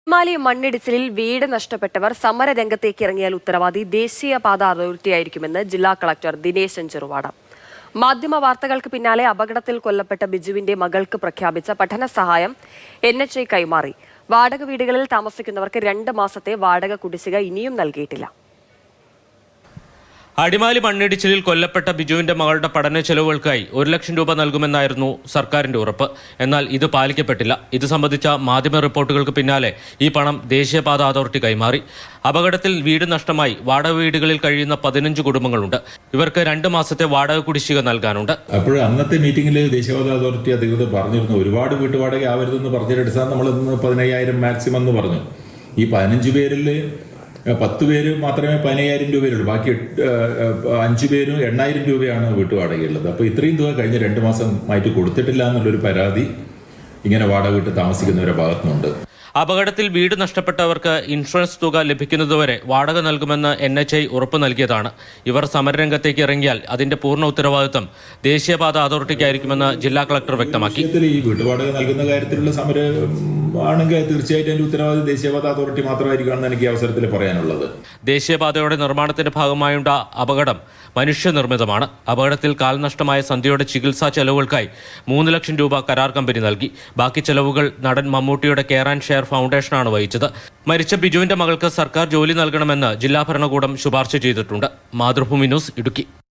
അടിമാലി മണ്ണിടിച്ചിലിൽ വീട് നഷ്ടപ്പെട്ടവർ സമരരംഗത്തേക്ക് ഇറങ്ങിയാൽ ഉത്തരവാദി ദേശീയപാത അതോറിറ്റിയായിരിക്കുമെന്ന് ജില്ലാ കളക്ടർ ദിനേശൻ ചെറുവാട. മാധ്യമ വാർത്തകൾക്ക് പിന്നാലെ അപകടത്തിൽ കൊല്ലപ്പെട്ട ബിജുവിന്റെ മകൾക്ക് പ്രഖ്യാപിച്ച പഠന സഹായം NHI കൈമാറി. വാടക വീടുകളിൽ താമസിക്കുന്നവർക്ക് 2 മാസത്തെ വാടക കുടിശ്ശിക ഇനിയും നൽകിയിട്ടില്ല. അടിമാലി മണ്ണിടിച്ചിലിൽ കൊല്ലപ്പെട്ട ബിജുവിന്റെ മകളുടെ പഠന ചെലവുകൾക്കായി 1 ലക്ഷം രൂപ നൽകുമെന്നായിരുന്നു സർക്കാരിന്റെ ഉറപ്പ്. എന്നാൽ ഇത് പാലിക്കപ്പെട്ടില്ല. ഇത് സംബന്ധിച്ച മാധ്യമ റിപ്പോർട്ടുകൾക്ക് പിന്നാലെ ഈ പണം ദേശീയപാത അതോറിറ്റി കൈമാറി. അപകടത്തിൽ വീട് നഷ്ടമായി വാടക വീടുകളിൽ കഴിയുന്ന 15 കുടുംബങ്ങളുണ്ട്. ഇവർക്ക് 2 മാസത്തെ വാടക കുടിശ്ശിക നൽകാനുണ്ട്. അപ്പോൾ അന്നത്തെ മീറ്റിംഗിൽ ദേശീയപാത അതോറിറ്റി അധികൃതർ പറഞ്ഞിരുന്നു, ഒരുപാട് വീട്ടുവാടക ആവരുതെന്ന് പറഞ്ഞിടച്ചാൽ നമ്മൾ 15,000 മാക്സിമം എന്ന് പറഞ്ഞു. ഈ 15 പേരിൽ 10 പേര് മാത്രമേ 15,000 രൂപയുള്ളൂ. ബാക്കി 5 പേരും 8,000 രൂപയാണ് വീട്ടുവാടകയുള്ളത്. അപ്പോൾ ഇത്രയും തുക കഴിഞ്ഞ 2 മാസമായിട്ട് കൊടുത്തിട്ടില്ല എന്നുള്ളൊരു പരാതി ഇങ്ങനെ വാടക വീട്ടിൽ താമസിക്കുന്നവരുടെ ഭാഗത്തുനിന്നുണ്ട്. അപകടത്തിൽ വീട് നഷ്ടപ്പെട്ടവർക്ക് ഇൻഷുറൻസ് തുക ലഭിക്കുന്നതുവരെ വാടക നൽകുമെന്ന് NHI ഉറപ്പ് നൽകിയതാണ്. ഇവർ സമരരംഗത്തേക്ക് ഇറങ്ങിയാൽ അതിന്റെ പൂർണ്ണ ഉത്തരവാദിത്വം ദേശീയപാത അതോറിറ്റിക്കായിരിക്കുമെന്ന് ജില്ലാ കളക്ടർ വ്യക്തമാക്കി. ഈ വീട്ടുവാടക നൽകുന്ന കാര്യത്തിലുള്ള സമരം ആണെങ്കിൽ തീർച്ചയായിട്ടും അതിന്റെ ഉത്തരവാദിത്വം ദേശീയപാത അതോറിറ്റി മാത്രമായിരിക്കുമെന്ന് എനിക്ക് അവസരത്തിൽ പറയാനുള്ളത്. ദേശീയപാതയുടെ നിർമ്മാണത്തിന്റെ ഭാഗമായുണ്ട അപകടം മനുഷ്യനിർമ്മിതമാണ്. അപകടത്തിൽ കാൽനഷ്ടമായ സന്ധ്യയുടെ ചികിത്സാ ചെലവുകൾക്കായി 3 ലക്ഷം രൂപ കരാർ കമ്പനി നൽകി. ബാക്കി ചെലവുകൾ നടൻ മമ്മൂട്ടിയുടെ കെയർ ആൻഡ് ഷെയർ ഫൗണ്ടേഷനാണ് വഹിച്ചത്. മരിച്ച ബിജുവിന്റെ മകൾക്ക് സർക്കാർ ജോലി നൽകണമെന്ന് ജില്ലാ ഭരണകൂടം ശുപാർശ ചെയ്തിട്ടുണ്ട്. മാതൃഭൂമി ന്യൂസ്, ഇടുക്കി.